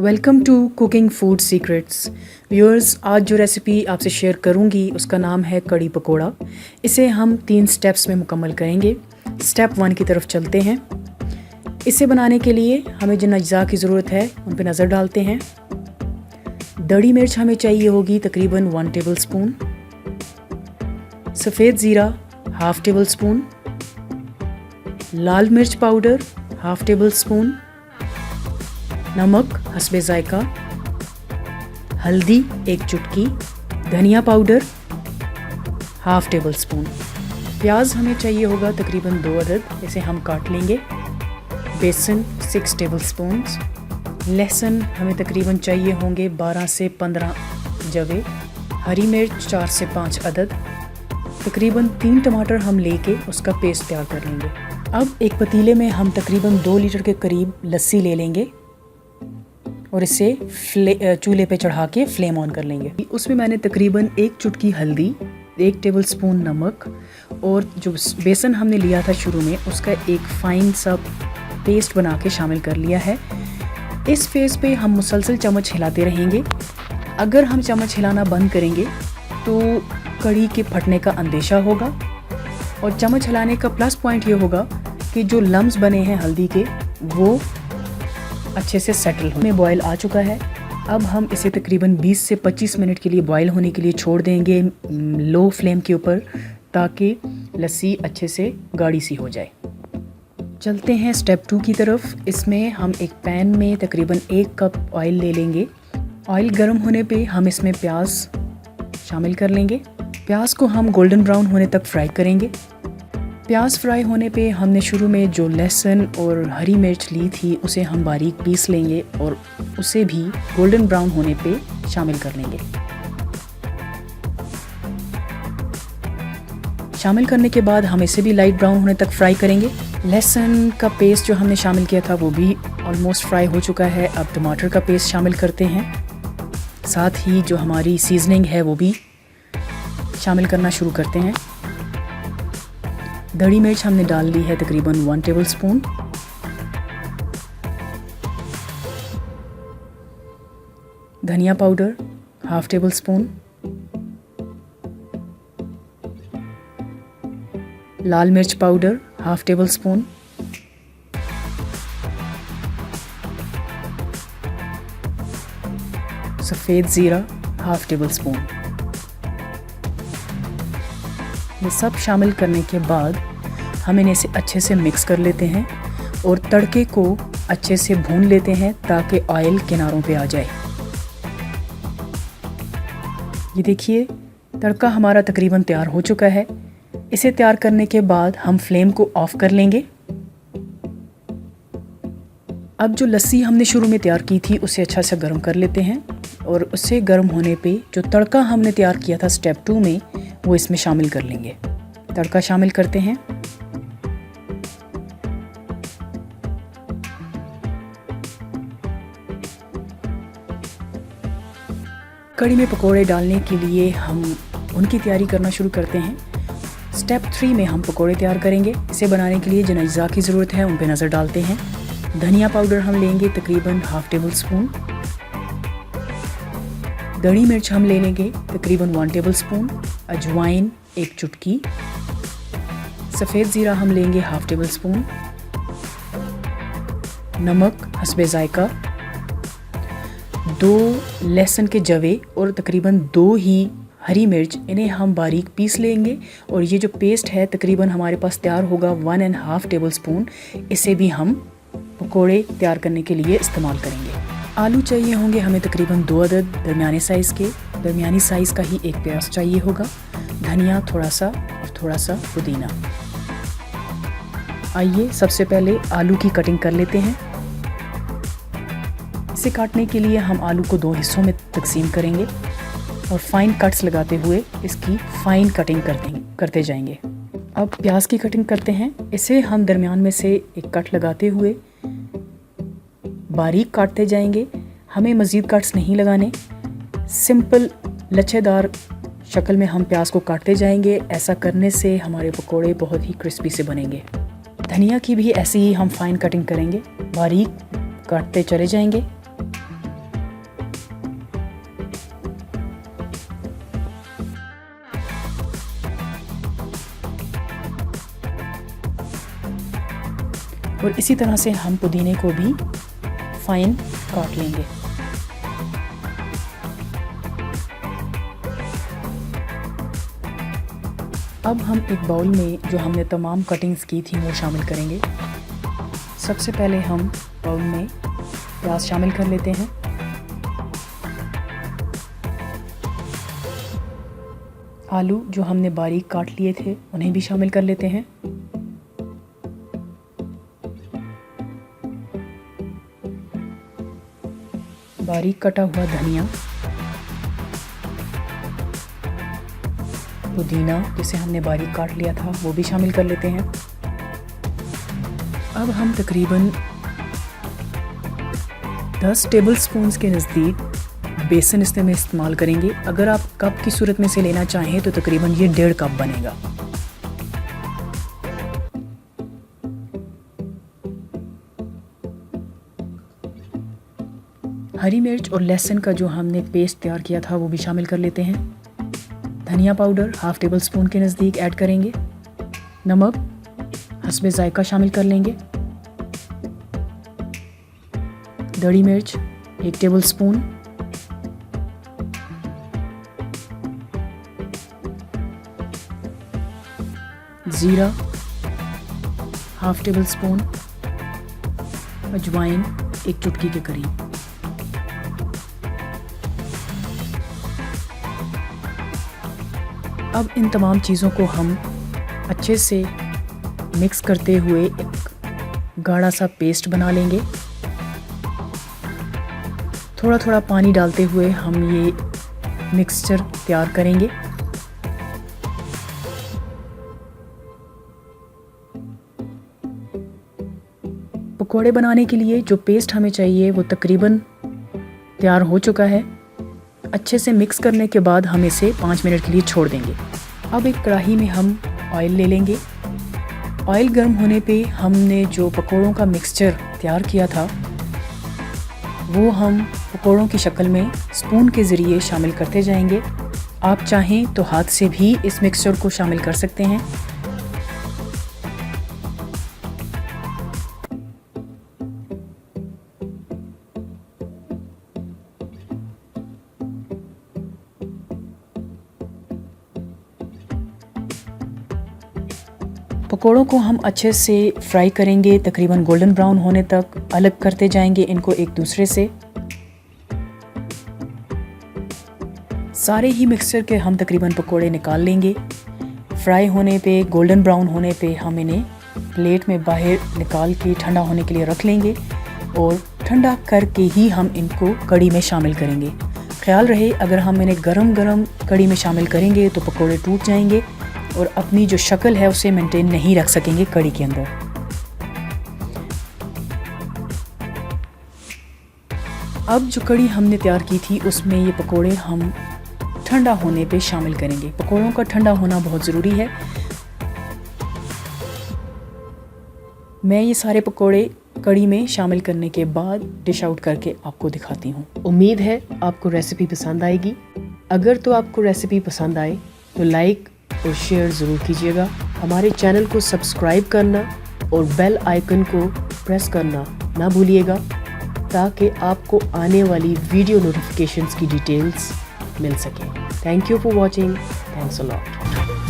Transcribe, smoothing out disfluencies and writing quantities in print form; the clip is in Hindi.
Welcome to cooking food secrets viewers. आज जो रेसिपी आपसे शेयर करूंगी उसका नाम है कड़ी पकोड़ा। इसे हम 3 स्टेप्स में मुकम्मल करेंगे। स्टेप 1 की तरफ चलते हैं। इसे बनाने के लिए हमें जिन अज्जा की ज़रूरत है उन पर नज़र डालते हैं। दड़ी मिर्च हमें चाहिए होगी तकरीबन 1 टेबल स्पून, सफ़ेद ज़ीरा हाफ़ टेबल स्पून, लाल मिर्च पाउडर हाफ़ टेबल स्पून, नमक हस्बे ज़ायका, हल्दी 1 चुटकी, धनिया पाउडर हाफ़ टेबल स्पून। प्याज हमें चाहिए होगा तकरीबन 2 अदद, इसे हम काट लेंगे। बेसन 6 टेबल स्पून्स। लहसुन हमें तकरीबन चाहिए होंगे 12 से 15 जवे। हरी मिर्च 4 से 5 अदद। तकरीबन 3 टमाटर हम लेके उसका पेस्ट तैयार कर लेंगे। अब एक पतीले में हम तकरीबन 2 लीटर के करीब लस्सी ले लेंगे और इसे चूल्हे पे चढ़ा के फ्लेम ऑन कर लेंगे। उसमें मैंने तकरीबन 1 चुटकी हल्दी, 1 टेबल स्पून नमक और जो बेसन हमने लिया था शुरू में उसका एक फ़ाइन सा पेस्ट बना के शामिल कर लिया है। इस फेज़ पे हम मुसलसल चम्मच हिलाते रहेंगे। अगर हम चम्मच हिलाना बंद करेंगे तो कड़ी के फटने का अंदेशा होगा। और चम्मच हिलाने का प्लस पॉइंट ये होगा कि जो लम्स बने हैं हल्दी के वो अच्छे से सेटल होने बॉयल आ चुका है। अब हम इसे तकरीबन 20 से 25 मिनट के लिए बॉयल होने के लिए छोड़ देंगे लो फ्लेम के ऊपर, ताकि लस्सी अच्छे से गाढ़ी सी हो जाए। चलते हैं स्टेप 2 की तरफ। इसमें हम एक पैन में तकरीबन 1 कप ऑयल ले लेंगे। ऑयल गर्म होने पे हम इसमें प्याज शामिल कर लेंगे। प्याज को हम गोल्डन ब्राउन होने तक फ्राई करेंगे। प्याज फ्राई होने पे हमने शुरू में जो लहसुन और हरी मिर्च ली थी उसे हम बारीक पीस लेंगे और उसे भी गोल्डन ब्राउन होने पे शामिल कर लेंगे। शामिल करने के बाद हम इसे भी लाइट ब्राउन होने तक फ्राई करेंगे। लहसुन का पेस्ट जो हमने शामिल किया था वो भी ऑलमोस्ट फ्राई हो चुका है। अब टमाटर का पेस्ट शामिल करते हैं। साथ ही जो हमारी सीजनिंग है वो भी शामिल करना शुरू करते हैं। दड़ी मिर्च हमने डाल ली है तकरीबन 1 टेबल स्पून। धनिया पाउडर हाफ़ टेबल स्पून। लाल मिर्च पाउडर हाफ़ टेबल स्पून। सफ़ेद ज़ीरा हाफ़ टेबल स्पून। ये सब शामिल करने के बाद हम इसे अच्छे से मिक्स कर लेते हैं और तड़के को अच्छे से भून लेते हैं ताकि ऑयल किनारों पे आ जाए। ये देखिए तड़का हमारा तकरीबन तैयार हो चुका है। इसे तैयार करने के बाद हम फ्लेम को ऑफ कर लेंगे। अब जो लस्सी हमने शुरू में तैयार की थी उसे अच्छा से गर्म कर लेते हैं और उससे गर्म होने पे जो तड़का हमने तैयार किया था स्टेप 2 में वो इसमें शामिल कर लेंगे। तड़का शामिल करते हैं। कड़ी में पकोड़े डालने के लिए हम उनकी तैयारी करना शुरू करते हैं। स्टेप 3 में हम पकोड़े तैयार करेंगे। इसे बनाने के लिए जिन अज्जा की ज़रूरत है उन पे नज़र डालते हैं। धनिया पाउडर हम लेंगे तकरीबन हाफ़ टेबल स्पून। दड़ी मिर्च हम ले लेंगे तकरीबन 1 टेबल स्पून। अजवाइन 1 चुटकी। सफ़ेद ज़ीरा हम लेंगे हाफ़ टेबल स्पून। नमक हस्बे ज़ायका। 2 लहसुन के जवे और तकरीबन 2 ही हरी मिर्च, इन्हें हम बारीक पीस लेंगे। और ये जो पेस्ट है तकरीबन हमारे पास तैयार होगा 1.5 टेबल स्पून। इसे भी हम पकोड़े तैयार करने के लिए इस्तेमाल करेंगे। आलू चाहिए होंगे हमें तकरीबन 2 अदद दरमियाने साइज़ के। दरमियानी साइज़ का ही एक प्याज चाहिए होगा। धनिया थोड़ा सा और थोड़ा सा पुदीना। आइए सबसे पहले आलू की कटिंग कर लेते हैं। इसे काटने के लिए हम आलू को 2 हिस्सों में तकसीम करेंगे और फाइन कट्स लगाते हुए इसकी फाइन कटिंग करते जाएंगे। अब प्याज की कटिंग करते हैं। इसे हम दरमियान में से एक कट लगाते हुए बारीक काटते जाएंगे। हमें मज़ीद कट्स नहीं लगाने। सिंपल लच्छेदार शक्ल में हम प्याज को काटते जाएंगे। ऐसा करने से हमारे पकोड़े बहुत ही क्रिस्पी से बनेंगे। धनिया की भी ऐसी ही हम फाइन कटिंग करेंगे, बारीक काटते चले जाएंगे। और इसी तरह से हम पुदीने को भी फाइन काट लेंगे। अब हम एक बाउल में जो हमने तमाम कटिंग्स की थी वो शामिल करेंगे। सबसे पहले हम बाउल में प्याज शामिल कर लेते हैं। आलू जो हमने बारीक काट लिए थे उन्हें भी शामिल कर लेते हैं। बारीक कटा हुआ धनिया, पुदीना जिसे हमने बारीक काट लिया था वो भी शामिल कर लेते हैं। अब हम तकरीबन 10 टेबलस्पून के नज़दीक बेसन इसमें इस्तेमाल करेंगे। अगर आप कप की सूरत में से लेना चाहें तो तकरीबन ये 1.5 कप बनेगा। हरी मिर्च और लहसुन का जो हमने पेस्ट तैयार किया था वो भी शामिल कर लेते हैं। धनिया पाउडर 1/2 टेबलस्पून के नज़दीक ऐड करेंगे। नमक हस्बे जायका शामिल कर लेंगे। दड़ी मिर्च 1 टेबलस्पून, ज़ीरा 1/2 टेबलस्पून, अजवाइन 1 चुटकी के करीब। अब इन तमाम चीज़ों को हम अच्छे से मिक्स करते हुए एक गाढ़ा सा पेस्ट बना लेंगे। थोड़ा थोड़ा पानी डालते हुए हम ये मिक्सचर तैयार करेंगे। पकोड़े बनाने के लिए जो पेस्ट हमें चाहिए वो तकरीबन तैयार हो चुका है। अच्छे से मिक्स करने के बाद हम इसे 5 मिनट के लिए छोड़ देंगे। अब एक कढ़ाई में हम ऑयल ले लेंगे। ऑयल गर्म होने पे हमने जो पकोड़ों का मिक्सचर तैयार किया था वो हम पकोड़ों की शक्ल में स्पून के ज़रिए शामिल करते जाएंगे। आप चाहें तो हाथ से भी इस मिक्सचर को शामिल कर सकते हैं। पकोड़ों को हम अच्छे से फ्राई करेंगे, तकरीबन गोल्डन ब्राउन होने तक अलग करते जाएंगे इनको एक दूसरे से। सारे ही मिक्सचर के हम तकरीबन पकोड़े निकाल लेंगे। फ्राई होने पे, गोल्डन ब्राउन होने पे हम इन्हें प्लेट में बाहर निकाल के ठंडा होने के लिए रख लेंगे और ठंडा करके ही हम इनको कढ़ी में शामिल करेंगे। ख्याल रहे अगर हम इन्हें गरम गरम कढ़ी में शामिल करेंगे तो पकोड़े टूट जाएंगे और अपनी जो शक्ल है उसे मेंटेन नहीं रख सकेंगे कढ़ी के अंदर। अब जो कढ़ी हमने तैयार की थी उसमें ये पकोड़े हम ठंडा होने पे शामिल करेंगे। पकोड़ों का ठंडा होना बहुत ज़रूरी है। मैं ये सारे पकोड़े कढ़ी में शामिल करने के बाद डिश आउट करके आपको दिखाती हूँ। उम्मीद है आपको रेसिपी पसंद आएगी। अगर तो आपको रेसिपी पसंद आए तो लाइक और शेयर ज़रूर कीजिएगा। हमारे चैनल को सब्सक्राइब करना और बेल आइकन को प्रेस करना ना भूलिएगा ताकि आपको आने वाली वीडियो नोटिफिकेशंस की डिटेल्स मिल सके। Thank you for watching. Thanks a lot.